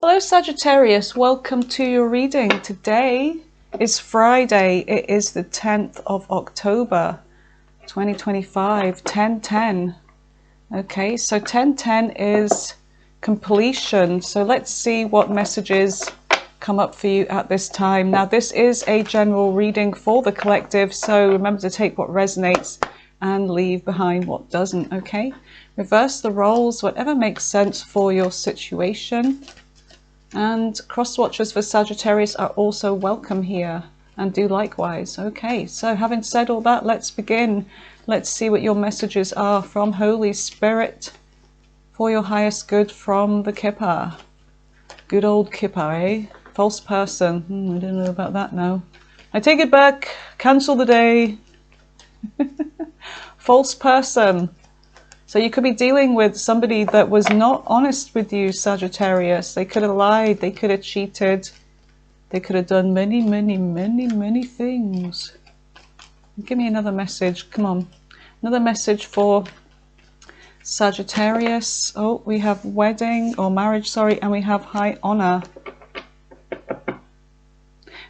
Hello Sagittarius, welcome to your reading. Today is Friday. It is the 10th of October 2025, 10:10. Okay, so 10:10 is completion. So let's see what messages come up for you at this time. Now this is a general reading for the collective, so remember to take what resonates and leave behind what doesn't, okay? Reverse the roles, whatever makes sense for your situation. And cross watchers for Sagittarius are also welcome here, and do likewise. Okay, so having said all that, let's begin. Let's see what your messages are from Holy Spirit for your highest good from the Kipper. Good old Kipper, eh? False person. I don't know about that now. I take it back. Cancel the day. False person. So you could be dealing with somebody that was not honest with you, Sagittarius. They could have lied, they could have cheated, they could have done many things. Give me another message, come on. Another message for Sagittarius. Oh, we have wedding or marriage, sorry, and we have high honor.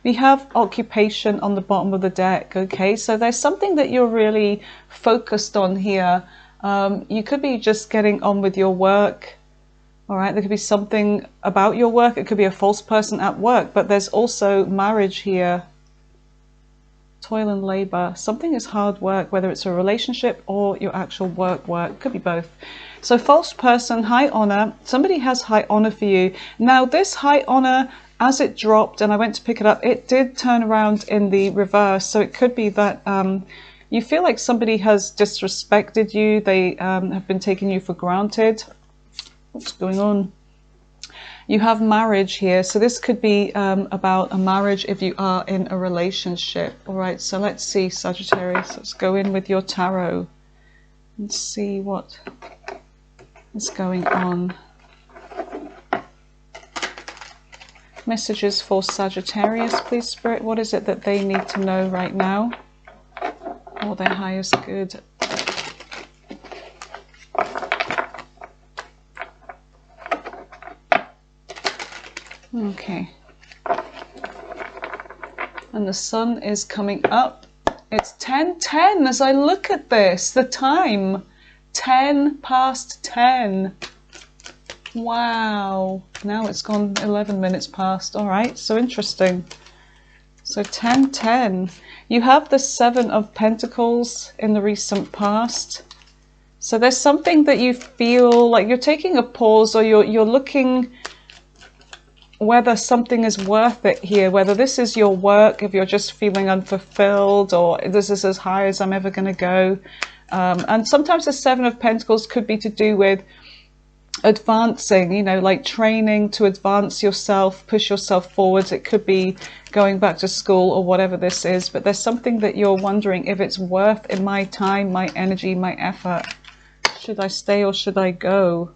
We have occupation on the bottom of the deck, okay? So there's something that you're really focused on here. You could be just getting on with your work, all right? There could be something about your work. It could be a false person at work, but there's also marriage here. Toil and labor. Something is hard work, whether it's a relationship or your actual work. Could be both. So false person, high honor. Somebody has high honor for you. Now this high honor, as it dropped and I went to pick it up, it did turn around in the reverse. So it could be that you feel like somebody has disrespected you. They have been taking you for granted. What's going on? You have marriage here. So this could be about a marriage if you are in a relationship. All right, so let's see, Sagittarius. Let's go in with your tarot and see what is going on. Messages for Sagittarius, please, Spirit. What is it that they need to know right now? Or their highest good. Okay. And the sun is coming up. It's 10:10 as I look at this. The time. 10 past 10. Wow. Now it's gone 11 minutes past. All right. So interesting. So 10:10. You have the Seven of Pentacles in the recent past. So there's something that you feel like you're taking a pause, or you're looking whether something is worth it here, whether this is your work, if you're just feeling unfulfilled, or this is as high as I'm ever going to go. And sometimes the Seven of Pentacles could be to do with advancing, you know, like training to advance yourself, push yourself forwards. It could be going back to school or whatever this is, but there's something that you're wondering if it's worth in my time, my energy, my effort. Should I stay or should I go?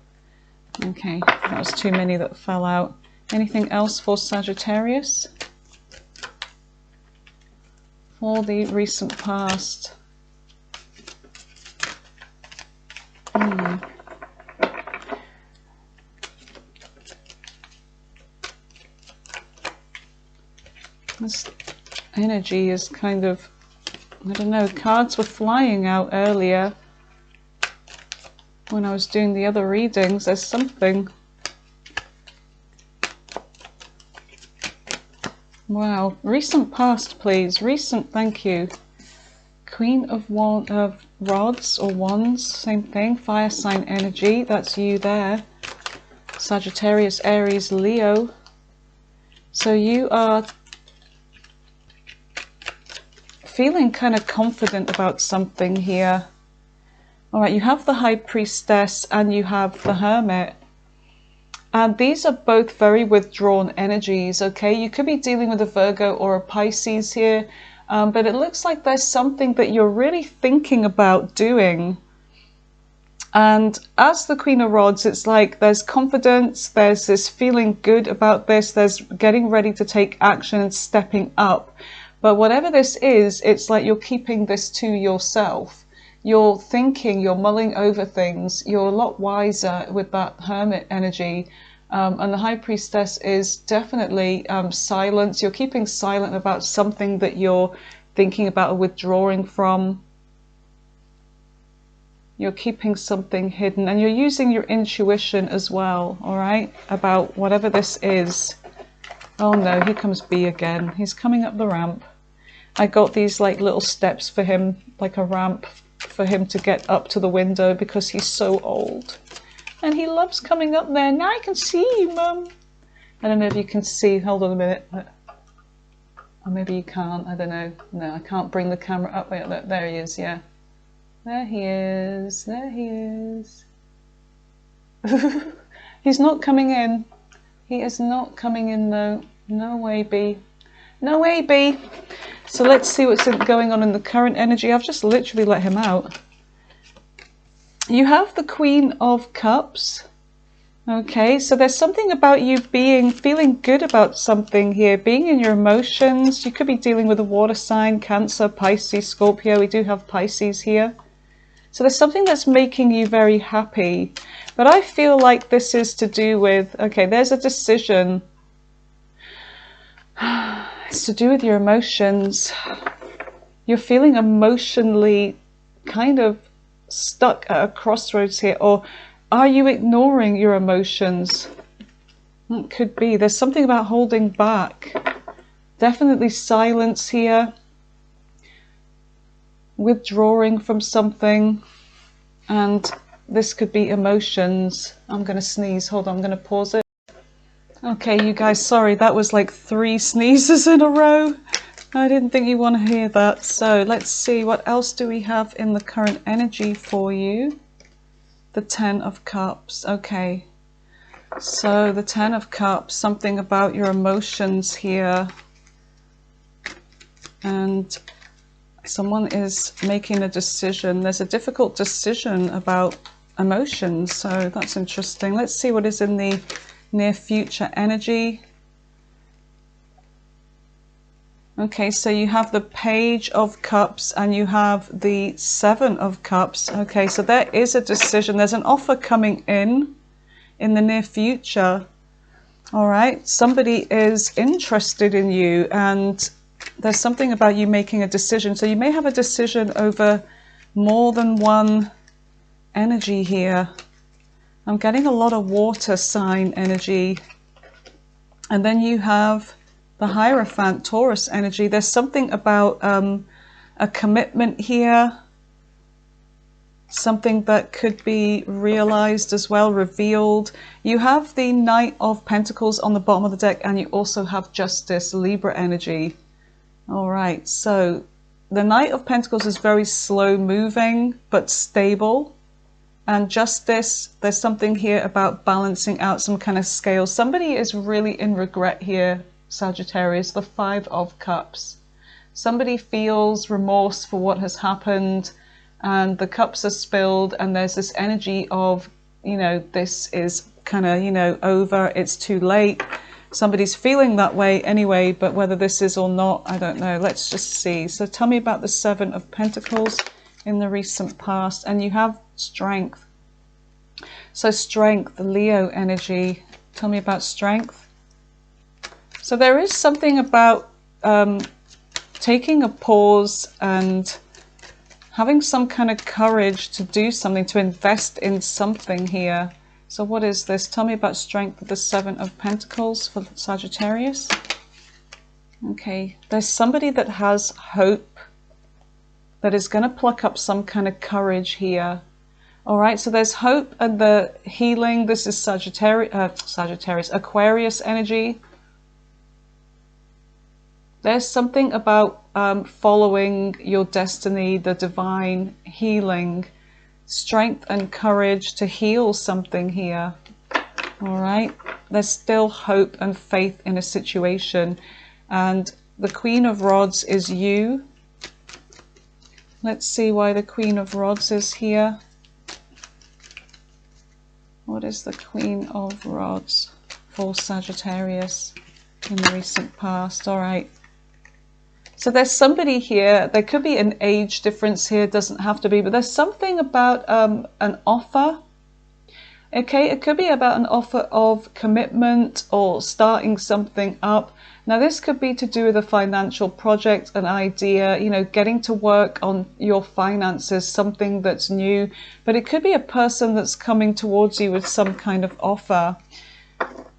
Okay, that was too many that fell out. Anything else for Sagittarius? For the recent past. This energy is kind of, I don't know, cards were flying out earlier when I was doing the other readings. There's something. Wow. Recent past, please. Recent, thank you. Queen of Rods or Wands, same thing. Fire sign energy, that's you there. Sagittarius, Aries, Leo. So you are feeling kind of confident about something here. All right, you have the High Priestess and you have the Hermit. And these are both very withdrawn energies, okay? You could be dealing with a Virgo or a Pisces here, but it looks like there's something that you're really thinking about doing. And as the Queen of Rods, it's like there's confidence, there's this feeling good about this, there's getting ready to take action and stepping up. But whatever this is, it's like you're keeping this to yourself. You're thinking, you're mulling over things, you're a lot wiser with that Hermit energy. And the High Priestess is definitely silence. You're keeping silent about something that you're thinking about or withdrawing from. You're keeping something hidden, and you're using your intuition as well, all right, about whatever this is. Oh no, here comes B again. He's coming up the ramp. I got these like little steps for him, like a ramp for him to get up to the window because he's so old. And he loves coming up there. Now I can see you, Mum. I don't know if you can see. Hold on a minute. Or maybe you can't. I don't know. No, I can't bring the camera up. Wait, look, there he is, yeah. There he is. There he is. He's not coming in. He is not coming in, though. No way, B. No way, B. So let's see what's going on in the current energy. I've just literally let him out. You have the Queen of Cups. Okay, so there's something about you feeling good about something here, being in your emotions. You could be dealing with a water sign, Cancer, Pisces, Scorpio. We do have Pisces here. So there's something that's making you very happy. But I feel like this is to do with, okay, there's a decision. It's to do with your emotions. You're feeling emotionally kind of stuck at a crossroads here, or are you ignoring your emotions? It could be. There's something about holding back. Definitely silence here. Withdrawing from something. And this could be emotions. I'm going to sneeze. Hold on, I'm going to pause it. Okay, you guys, sorry, that was like 3 sneezes in a row. I didn't think you want to hear that. So let's see, what else do we have in the current energy for you? The 10 of Cups. Okay. So the 10 of Cups, something about your emotions here. And someone is making a decision. There's a difficult decision about emotions. So that's interesting. Let's see what is in the near future energy. Okay, so you have the Page of Cups and you have the 7 of Cups. Okay, so there is a decision. There's an offer coming in the near future. All right, somebody is interested in you and there's something about you making a decision. So you may have a decision over more than one energy here. I'm getting a lot of water sign energy. And then you have the Hierophant, Taurus energy. There's something about a commitment here. Something that could be realized as well, revealed. You have the Knight of Pentacles on the bottom of the deck, and you also have Justice, Libra energy. All right, so the Knight of Pentacles is very slow moving, but stable. And Justice, there's something here about balancing out some kind of scale. Somebody is really in regret here, Sagittarius, the 5 of Cups. Somebody feels remorse for what has happened and the cups are spilled and there's this energy of, you know, this is kind of, you know, over, it's too late. Somebody's feeling that way anyway, but whether this is or not, I don't know. Let's just see. So tell me about the 7 of Pentacles in the recent past. And you have Strength. So Strength, the Leo energy. Tell me about Strength. So there is something about taking a pause and having some kind of courage to do something, to invest in something here. So what is this? Tell me about Strength with the 7 of Pentacles for Sagittarius. Okay, there's somebody that has hope that is going to pluck up some kind of courage here. All right, so there's hope and the healing. This is Sagittarius, Aquarius energy. There's something about following your destiny, the divine healing, strength and courage to heal something here. All right, there's still hope and faith in a situation. And the Queen of Rods is you. Let's see why the Queen of Rods is here. What is the Queen of Rods for Sagittarius in the recent past? All right. So there's somebody here, there could be an age difference here, doesn't have to be, but there's something about an offer Okay, it could be about an offer of commitment or starting something up. Now, this could be to do with a financial project, an idea, you know, getting to work on your finances, something that's new. But it could be a person that's coming towards you with some kind of offer.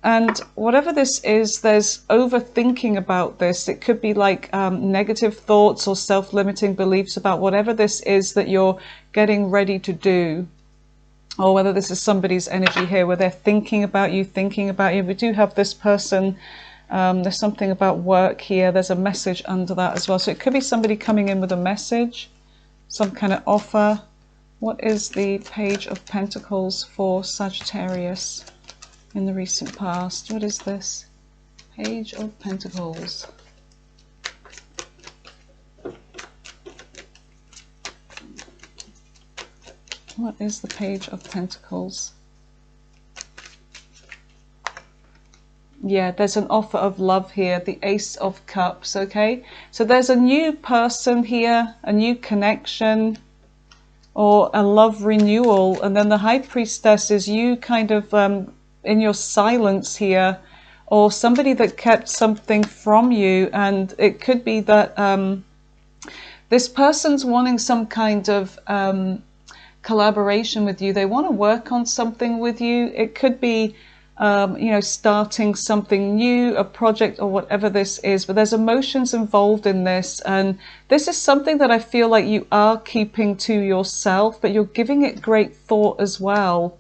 And whatever this is, there's overthinking about this. It could be like negative thoughts or self-limiting beliefs about whatever this is that you're getting ready to do. Or whether this is somebody's energy here where they're thinking about you. We do have this person, there's something about work here. There's a message under that as well. So it could be somebody coming in with a message, some kind of offer. What is the Page of Pentacles for Sagittarius in the recent past? What is this? Page of Pentacles. What is the Page of Pentacles? Yeah, there's an offer of love here, the Ace of Cups, okay? So there's a new person here, a new connection, or a love renewal. And then the High Priestess is you kind of in your silence here, or somebody that kept something from you. And it could be that this person's wanting some kind of collaboration with you. They want to work on something with you. It could be you know, starting something new, a project or whatever this is, but there's emotions involved in this, and this is something that I feel like you are keeping to yourself, but you're giving it great thought as well.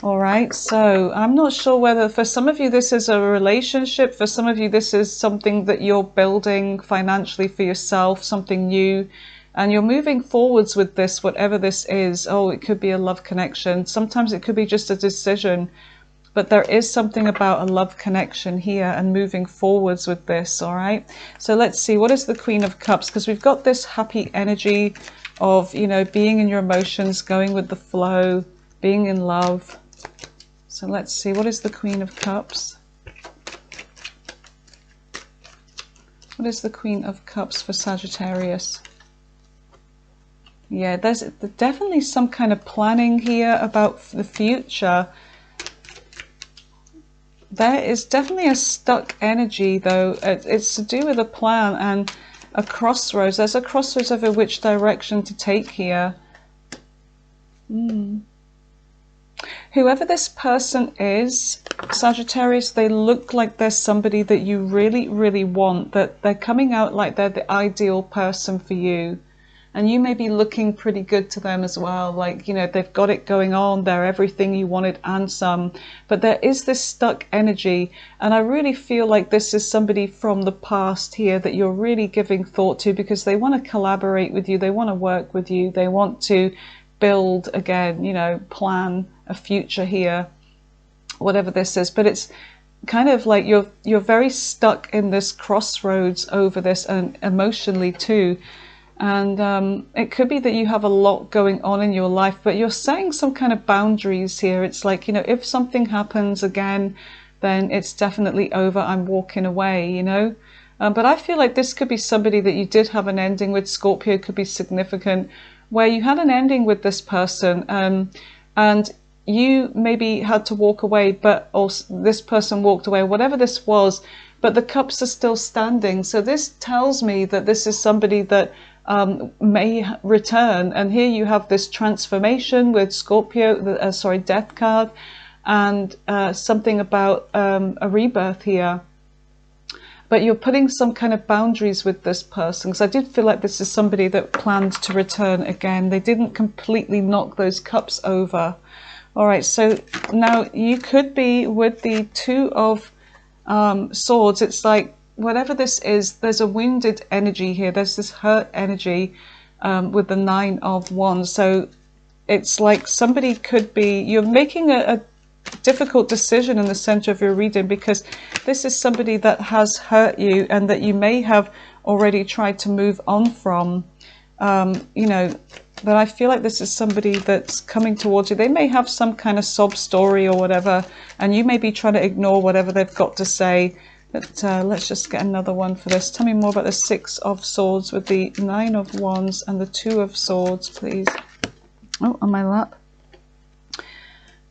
All right, so I'm not sure whether for some of you this is a relationship, for some of you this is something that you're building financially for yourself, something new. And you're moving forwards with this, whatever this is. Oh, it could be a love connection. Sometimes it could be just a decision. But there is something about a love connection here and moving forwards with this, all right? So let's see, what is the Queen of Cups? Because we've got this happy energy of, you know, being in your emotions, going with the flow, being in love. So let's see, what is the Queen of Cups? What is the Queen of Cups for Sagittarius? Yeah, there's definitely some kind of planning here about the future. There is definitely a stuck energy, though. It's to do with a plan and a crossroads. There's a crossroads over which direction to take here. Whoever this person is, Sagittarius, they look like they're somebody that you really, really want, that they're coming out like they're the ideal person for you. And you may be looking pretty good to them as well. Like, you know, they've got it going on. They're everything you wanted and some. But there is this stuck energy. And I really feel like this is somebody from the past here that you're really giving thought to, because they want to collaborate with you. They want to work with you. They want to build again, you know, plan a future here, whatever this is. But it's kind of like you're very stuck in this crossroads over this, and emotionally too. And it could be that you have a lot going on in your life, but you're setting some kind of boundaries here. It's like, you know, if something happens again, then it's definitely over. I'm walking away, you know. But I feel like this could be somebody that you did have an ending with. Scorpio, could be significant, where you had an ending with this person, and you maybe had to walk away, but also this person walked away, whatever this was, but the cups are still standing. So this tells me that this is somebody that may return. And here you have this transformation with Scorpio, Death card, and something about a rebirth here. But you're putting some kind of boundaries with this person, because I did feel like this is somebody that planned to return again. They didn't completely knock those cups over. All right, so now you could be with the Two of Swords. It's like, whatever this is, there's a wounded energy here. There's this hurt energy with the Nine of Wands. So it's like somebody could be, you're making a difficult decision in the center of your reading, because this is somebody that has hurt you and that you may have already tried to move on from, you know. But I feel like this is somebody that's coming towards you. They may have some kind of sob story or whatever, and you may be trying to ignore whatever they've got to say. But let's just get another one for this. Tell me more about the Six of Swords with the Nine of Wands and the Two of Swords, please. Oh, on my lap.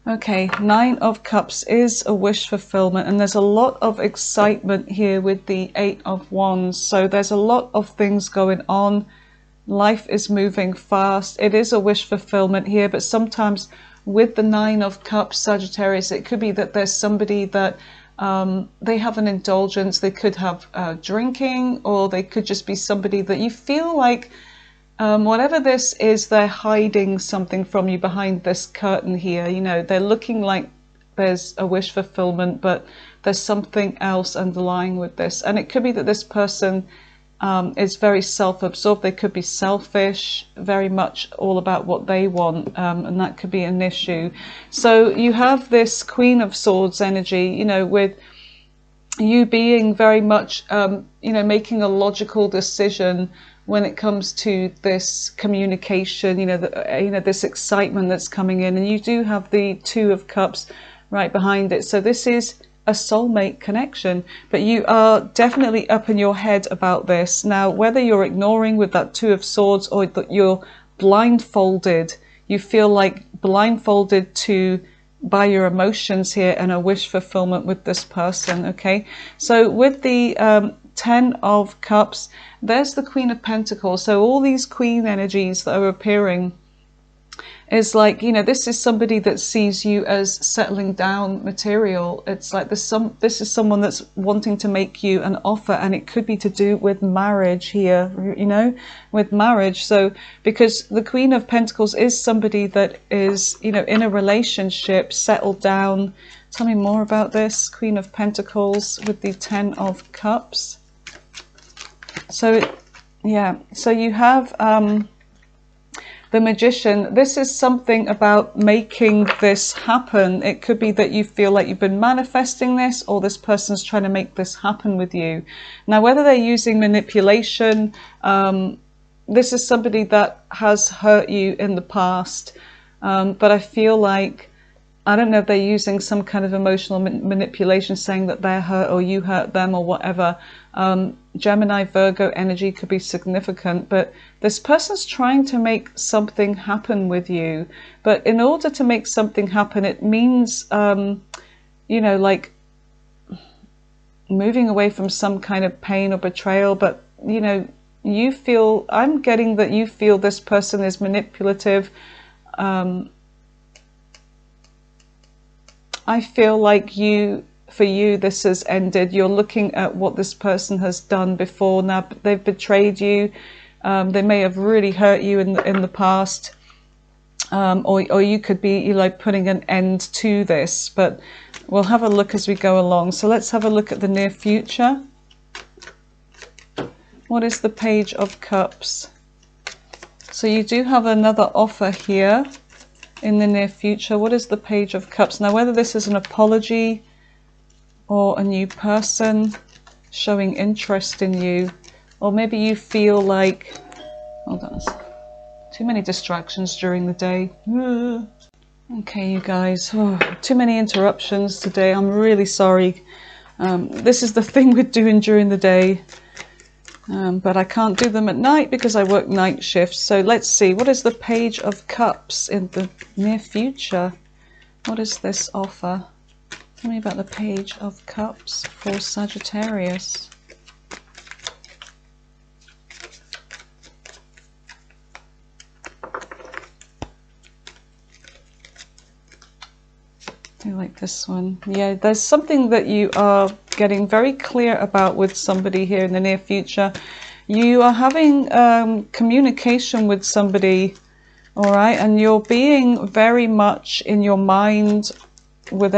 Okay, Nine of Cups is a wish fulfillment, and there's a lot of excitement here with the Eight of Wands. So there's a lot of things going on. Life is moving fast. It is a wish fulfillment here, but sometimes with the Nine of Cups, Sagittarius, it could be that there's somebody that they have an indulgence. They could have drinking, or they could just be somebody that you feel like whatever this is, they're hiding something from you behind this curtain here. You know, they're looking like there's a wish fulfillment, but there's something else underlying with this. And it could be that this person is very self-absorbed. They could be selfish, very much all about what they want, and that could be an issue. So you have this Queen of Swords energy, you know, with you being very much, you know, making a logical decision when it comes to this communication, you know, this excitement that's coming in. And you do have the Two of Cups right behind it. So this is a soulmate connection, but you are definitely up in your head about this. Now, whether you're ignoring with that Two of Swords or that you're blindfolded, you feel like blindfolded by your emotions here and a wish fulfillment with this person. Okay, so with the Ten of Cups, there's the Queen of Pentacles. So all these queen energies that are appearing is like, you know, this is somebody that sees you as settling down material. It's like this is someone that's wanting to make you an offer, and it could be to do with marriage here, you know, with marriage. So because the Queen of Pentacles is somebody that is, you know, in a relationship, settled down. Tell me more about this Queen of Pentacles with the Ten of Cups. So yeah, so you have the Magician. This is something about making this happen. It could be that you feel like you've been manifesting this, or this person's trying to make this happen with you. Now, whether they're using manipulation, this is somebody that has hurt you in the past, but I feel like, I don't know if they're using some kind of emotional manipulation, saying that they're hurt or you hurt them or whatever. Gemini, Virgo energy could be significant, but this person's trying to make something happen with you. But in order to make something happen, it means, you know, like moving away from some kind of pain or betrayal. But, you know, you feel, I'm getting that you feel this person is manipulative. I feel like for you, this has ended. You're looking at what this person has done before. Now, they've betrayed you. They may have really hurt you in the past. Or you could be like putting an end to this. But we'll have a look as we go along. So let's have a look at the near future. What is the Page of Cups? So you do have another offer here in the near future. What is the Page of Cups? Now, whether this is an apology or a new person showing interest in you, or maybe you feel like, hold on, too many distractions during the day. Okay, you guys, too many interruptions today. I'm really sorry. This is the thing with doing during the day. But I can't do them at night because I work night shifts. So let's see, what is the Page of Cups in the near future? What is this offer? Tell me about the Page of Cups for Sagittarius. I like this one. Yeah, there's something that you are getting very clear about with somebody here in the near future. You are having communication with somebody, all right, and you're being very much in your mind with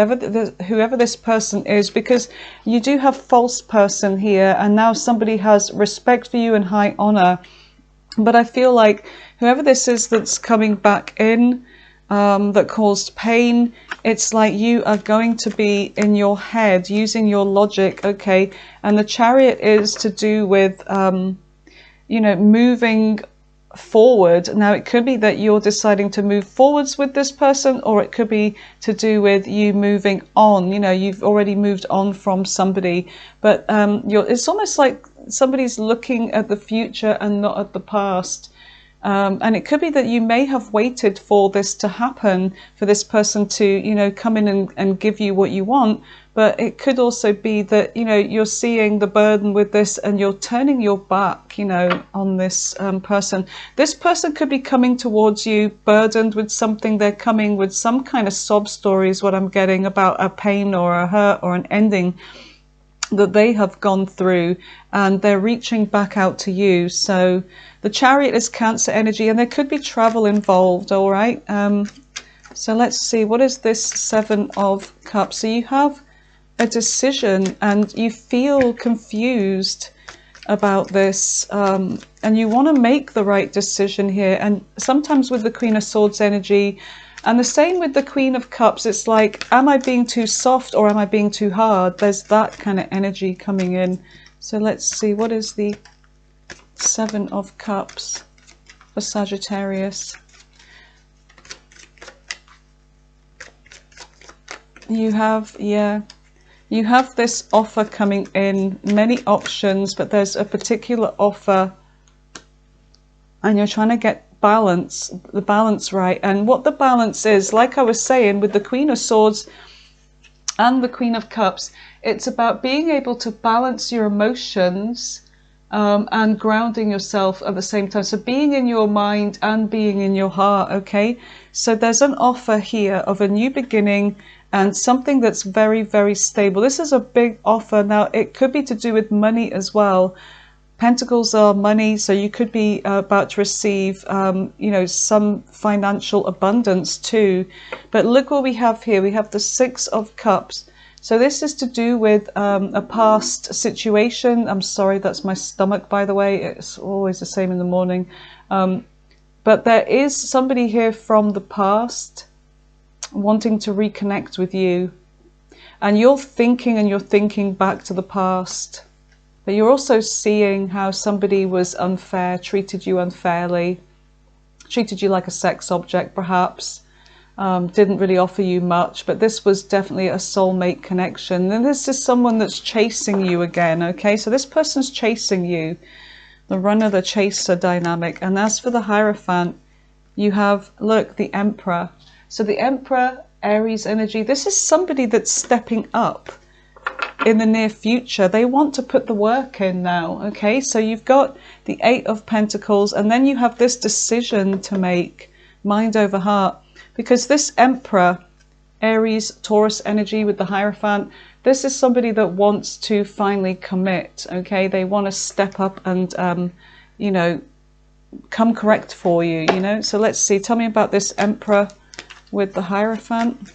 whoever this person is, because you do have false person here, and now somebody has respect for you and high honor. But I feel like whoever this is that's coming back in, that caused pain, it's like you are going to be in your head using your logic. Okay, and the Chariot is to do with you know, moving forward. Now, it could be that you're deciding to move forwards with this person, or it could be to do with you moving on. You know, you've already moved on from somebody, but it's almost like somebody's looking at the future and not at the past. And it could be that you may have waited for this to happen, for this person to, you know, come in and give you what you want. But it could also be that, you know, you're seeing the burden with this and you're turning your back, you know, on this person. This person could be coming towards you burdened with something. They're coming with some kind of sob story is what I'm getting, about a pain or a hurt or an ending that they have gone through, and they're reaching back out to you. So the Chariot is Cancer energy, and there could be travel involved. All right. So let's see, what is this Seven of Cups? So you have a decision and you feel confused about this, and you want to make the right decision here. And sometimes with the Queen of Swords energy, and the same with the Queen of Cups, it's like, am I being too soft or am I being too hard? There's that kind of energy coming in. So let's see, what is the Seven of Cups for Sagittarius? You have, yeah, you have this offer coming in, many options, but there's a particular offer and you're trying to get the balance right. And what the balance is, like I was saying, with the Queen of Swords and the Queen of Cups, it's about being able to balance your emotions and grounding yourself at the same time. So being in your mind and being in your heart, okay? So there's an offer here of a new beginning and something that's very, very stable. This is a big offer. Now, it could be to do with money as well. Pentacles are money, so you could be about to receive, you know, some financial abundance too. But look what we have here. We have the Six of Cups. So this is to do with a past situation. I'm sorry, that's my stomach, by the way. It's always the same in the morning. But there is somebody here from the past wanting to reconnect with you. And you're thinking back to the past. But you're also seeing how somebody was unfair, treated you unfairly, treated you like a sex object perhaps, didn't really offer you much, but this was definitely a soulmate connection. And this is someone that's chasing you again, okay? So this person's chasing you, the runner, the chaser dynamic. And as for the Hierophant, you have, look, the Emperor. So the Emperor, Aries energy, this is somebody that's stepping up in the near future. They want to put the work in now, okay? So you've got the Eight of Pentacles, and then you have this decision to make, mind over heart, because this Emperor, Aries, Taurus energy with the Hierophant, this is somebody that wants to finally commit, okay? They want to step up and, you know, come correct for you, you know? So let's see, tell me about this Emperor with the Hierophant.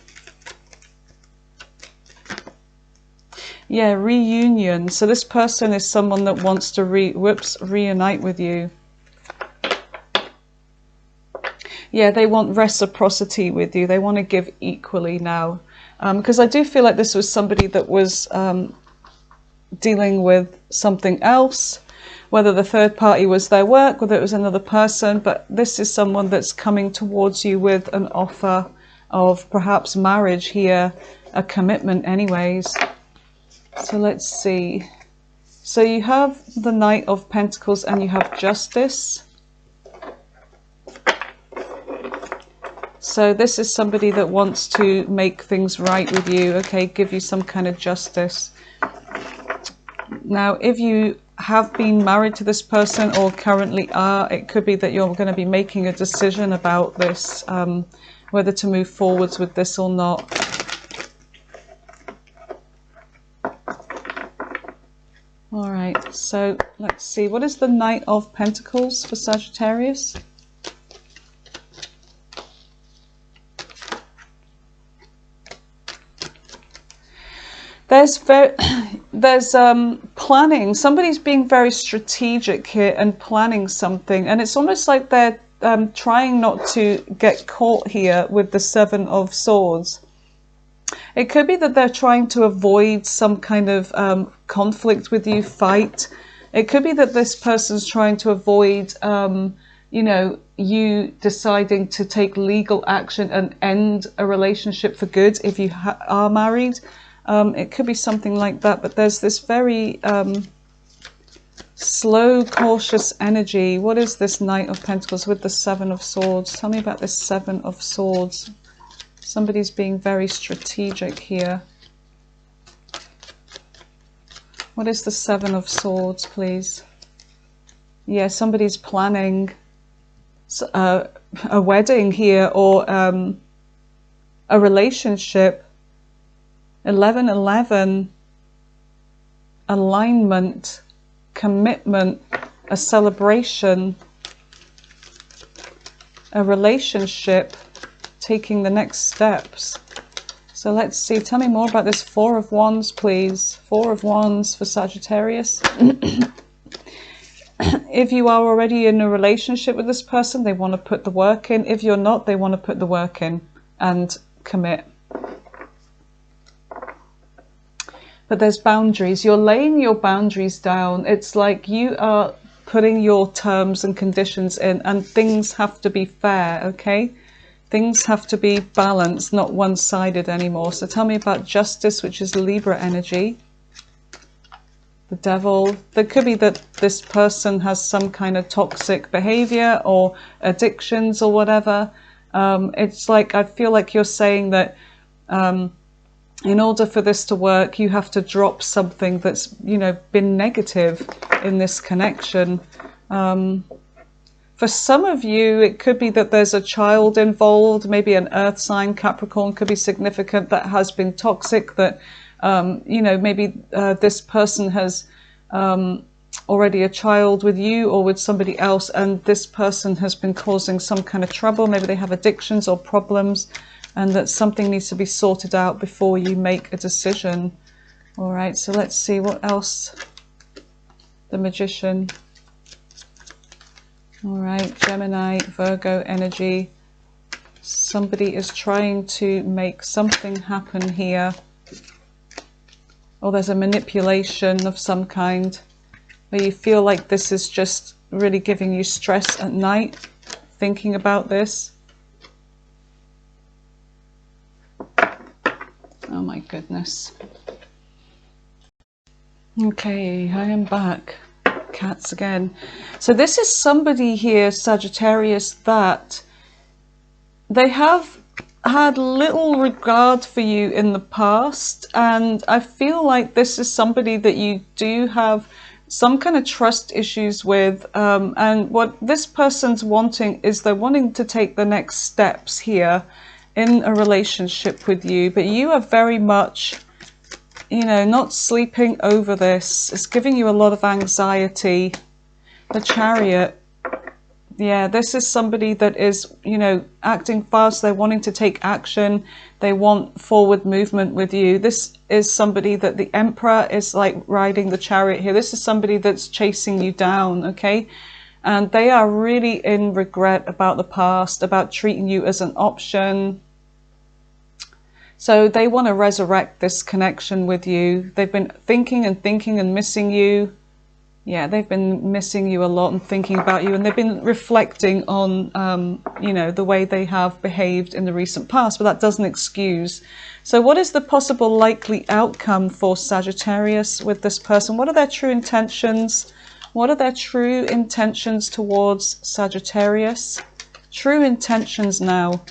Yeah, reunion. So this person is someone that wants to reunite with you. Yeah, they want reciprocity with you. They want to give equally now. Because I do feel like this was somebody that was dealing with something else, whether the third party was their work, whether it was another person, but this is someone that's coming towards you with an offer of perhaps marriage here, a commitment anyways. So let's see. So you have the Knight of Pentacles and you have Justice. So this is somebody that wants to make things right with you, okay, give you some kind of justice. Now, if you have been married to this person or currently are, it could be that you're going to be making a decision about this, whether to move forwards with this or not. All right, so let's see. What is the Knight of Pentacles for Sagittarius? There's planning. Somebody's being very strategic here and planning something, and it's almost like they're trying not to get caught here with the Seven of Swords. It could be that they're trying to avoid some kind of conflict with you, fight. It could be that this person's trying to avoid, you know, you deciding to take legal action and end a relationship for good if you are married. It could be something like that, but there's this very Slow, cautious energy. What is this Knight of Pentacles with the Seven of Swords? Tell me about this Seven of Swords. Somebody's being very strategic here. What is the Seven of Swords, please? Yeah, somebody's planning a wedding here, or a relationship. 11-11. Alignment. Commitment, a celebration, a relationship, taking the next steps. So let's see, tell me more about this Four of Wands, please. Four of Wands for Sagittarius. If you are already in a relationship with this person, they want to put the work in. If you're not, they want to put the work in and commit. But there's boundaries. You're laying your boundaries down. It's like you are putting your terms and conditions in, and things have to be fair, okay? Things have to be balanced, not one-sided anymore. So tell me about Justice, which is Libra energy. The Devil. There could be that this person has some kind of toxic behavior or addictions or whatever. It's like, I feel like you're saying that in order for this to work, you have to drop something that's, you know, been negative in this connection. For some of you, it could be that there's a child involved, maybe an earth sign, Capricorn could be significant, that has been toxic, that, you know, maybe this person has already a child with you or with somebody else, and this person has been causing some kind of trouble. Maybe they have addictions or problems, and that something needs to be sorted out before you make a decision. All right, so let's see what else. The Magician. All right, Gemini, Virgo energy. Somebody is trying to make something happen here. Or there's a manipulation of some kind, where you feel like this is just really giving you stress at night, thinking about this. Oh my goodness. Okay, I am back. Cats again. So this is somebody here, Sagittarius, that they have had little regard for you in the past, and I feel like this is somebody that you do have some kind of trust issues with, and what this person's wanting is they're wanting to take the next steps here in a relationship with you, but you are very much, you know, not sleeping over this. It's giving you a lot of anxiety. The Chariot. Yeah, this is somebody that is, you know, acting fast. They're wanting to take action. They want forward movement with you. This is somebody that the Emperor is like riding the Chariot here. This is somebody that's chasing you down, okay? And they are really in regret about the past, about treating you as an option. So they want to resurrect this connection with you. They've been thinking and missing you. Yeah, they've been missing you a lot and thinking about you. And they've been reflecting on, you know, the way they have behaved in the recent past. But that doesn't excuse. So what is the possible likely outcome for Sagittarius with this person? What are their true intentions? What are their true intentions towards Sagittarius? True intentions now.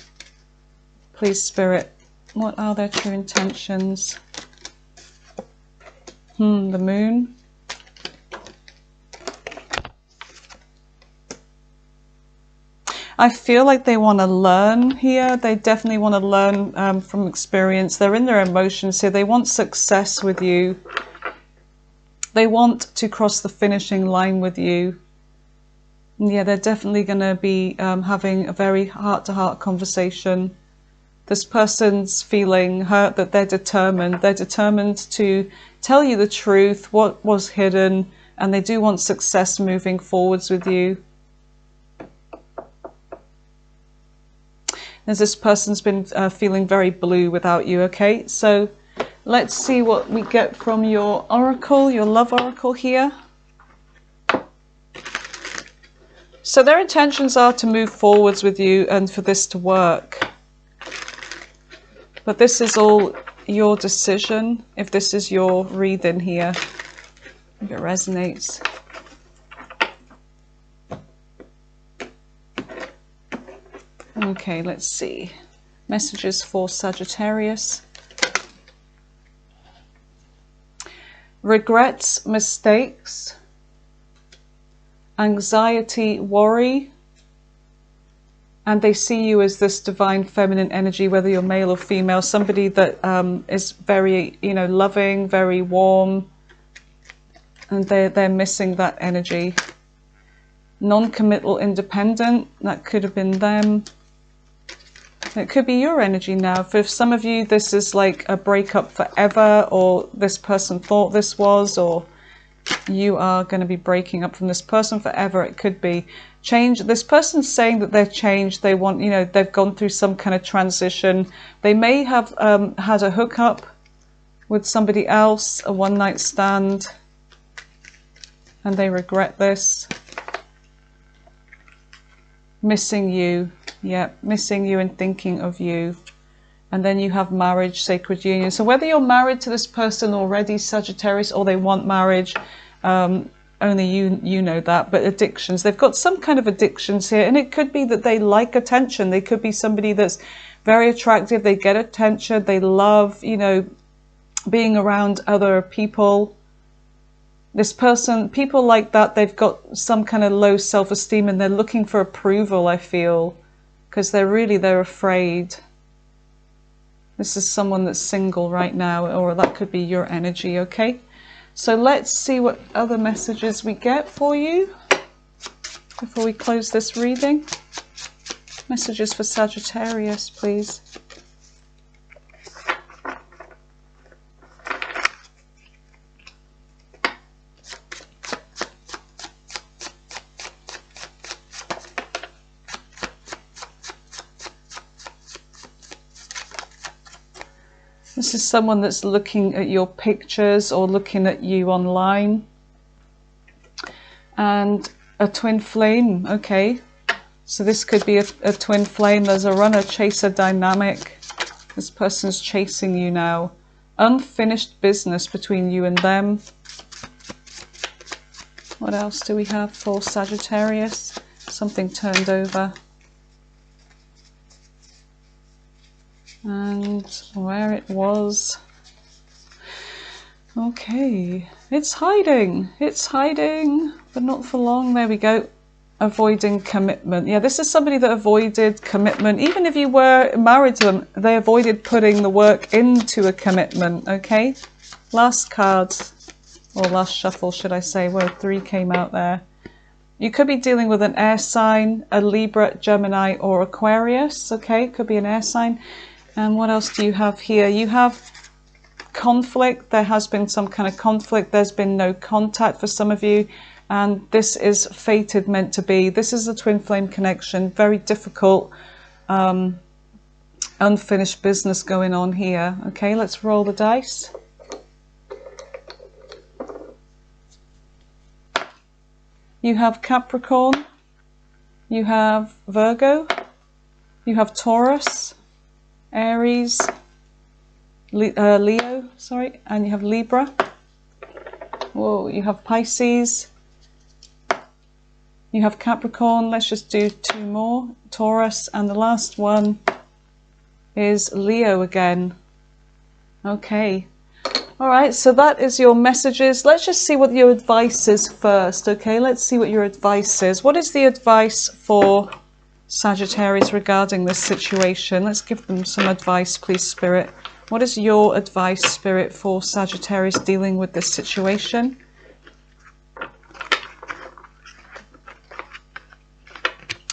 Please, Spirit. What are their true intentions? The Moon. I feel like they want to learn here. They definitely want to learn from experience. They're in their emotions here. They want success with you. They want to cross the finishing line with you. Yeah, they're definitely going to be having a very heart-to-heart conversation. This person's feeling hurt, that they're determined. They're determined to tell you the truth, what was hidden, and they do want success moving forwards with you. As this person's been feeling very blue without you, okay? So let's see what we get from your oracle, your love oracle here. So their intentions are to move forwards with you and for this to work. But this is all your decision, if this is your reading here, if it resonates. Okay, let's see. Messages for Sagittarius. Regrets, mistakes, anxiety, worry, and they see you as this divine feminine energy, whether you're male or female, somebody that is very, you know, loving, very warm, and they're missing that energy. Non-committal, independent, that could have been them. It could be your energy now. For some of you, this is like a breakup forever, or this person thought this was, or you are going to be breaking up from this person forever. It could be change. This person's saying that they're changed. They want, you know, they've gone through some kind of transition. They may have had a hookup with somebody else, a one-night stand, and they regret this. Missing you. Yeah, missing you and thinking of you. And then you have marriage, sacred union. So whether you're married to this person already, Sagittarius, or they want marriage, only you know that. But addictions, they've got some kind of addictions here. And it could be that they like attention. They could be somebody that's very attractive. They get attention. They love, you know, being around other people. This person, people like that, they've got some kind of low self-esteem and they're looking for approval, I feel. Because they're afraid. This is someone that's single right now, or that could be your energy, okay? So let's see what other messages we get for you before we close this reading. Messages for Sagittarius, please. This is someone that's looking at your pictures or looking at you online. And a twin flame, okay. So this could be a twin flame. There's a runner-chaser dynamic. This person's chasing you now. Unfinished business between you and them. What else do we have for Sagittarius? Something turned over. And where it was. Okay, it's hiding, but not for long. There we go. Avoiding commitment. Yeah, this is somebody that avoided commitment. Even if you were married to them, they avoided putting the work into a commitment, okay? Last card, or last shuffle, should I say, where 3 came out there. You could be dealing with an air sign, a Libra, Gemini, or Aquarius, okay? Could be an air sign. And what else do you have here? You have conflict. There has been some kind of conflict. There's been no contact for some of you. And this is fated, meant to be. This is a twin flame connection. Very difficult, unfinished business going on here. Okay, let's roll the dice. You have Capricorn. You have Virgo. You have Taurus. Aries, Leo, sorry, and you have Libra. Whoa, you have Pisces. You have Capricorn. Let's just do 2 more. Taurus, and the last one is Leo again. Okay. All right, so that is your messages. Let's just see what your advice is first, okay? Let's see what your advice is. What is the advice for Sagittarius regarding this situation? Let's give them some advice, please, Spirit. What is your advice, Spirit, for Sagittarius dealing with this situation?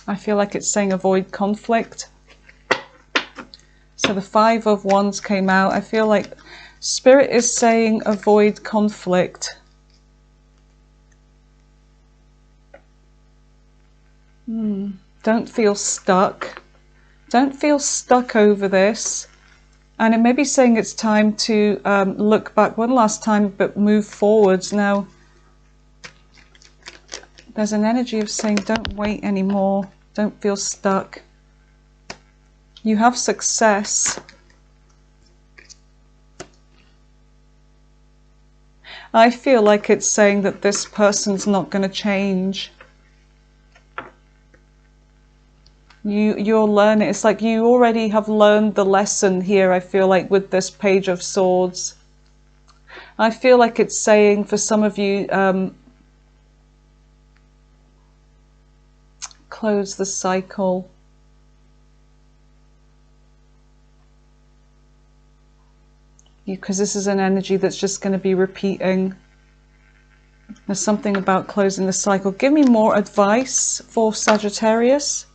I feel like it's saying avoid conflict. So the 5 of Wands came out. I feel like Spirit is saying avoid conflict. Don't feel stuck. Don't feel stuck over this. And it may be saying it's time to look back one last time, but move forwards. Now, there's an energy of saying don't wait anymore. Don't feel stuck. You have success. I feel like it's saying that this person's not going to change. You're learning. It's like you already have learned the lesson here, I feel like, with this Page of Swords. I feel like it's saying for some of you, close the cycle. Because this is an energy that's just going to be repeating. There's something about closing the cycle. Give me more advice for Sagittarius.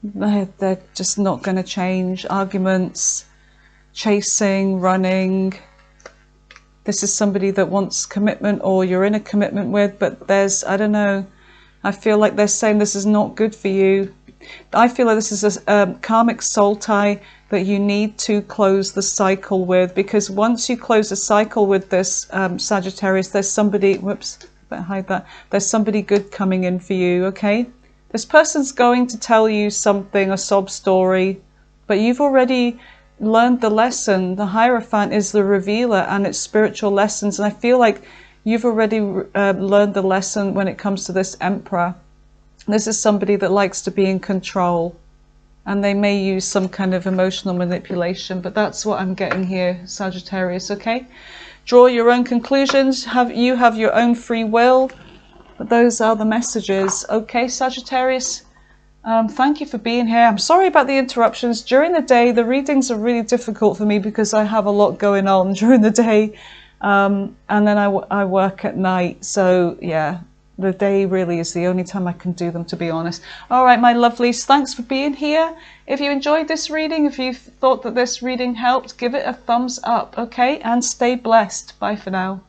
They're just not going to change. Arguments, chasing, running. This is somebody that wants commitment, or you're in a commitment with, but there's, I don't know, I feel like they're saying this is not good for you. I feel like this is a karmic soul tie that you need to close the cycle with, because once you close the cycle with this Sagittarius, there's somebody, whoops, better hide that, there's somebody good coming in for you, okay? This person's going to tell you something, a sob story, but you've already learned the lesson. The Hierophant is the revealer, and it's spiritual lessons, and I feel like you've already learned the lesson when it comes to this Emperor. This is somebody that likes to be in control, and they may use some kind of emotional manipulation, but that's what I'm getting here, Sagittarius, okay? Draw your own conclusions. You have your own free will, but those are the messages, okay, Sagittarius? Thank you for being here. I'm sorry about the interruptions. During the day, the readings are really difficult for me because I have a lot going on during the day, and then I work at night, so yeah. The day really is the only time I can do them, to be honest. All right, my lovelies, thanks for being here. If you enjoyed this reading, if you thought that this reading helped, give it a thumbs up, okay? And stay blessed. Bye for now.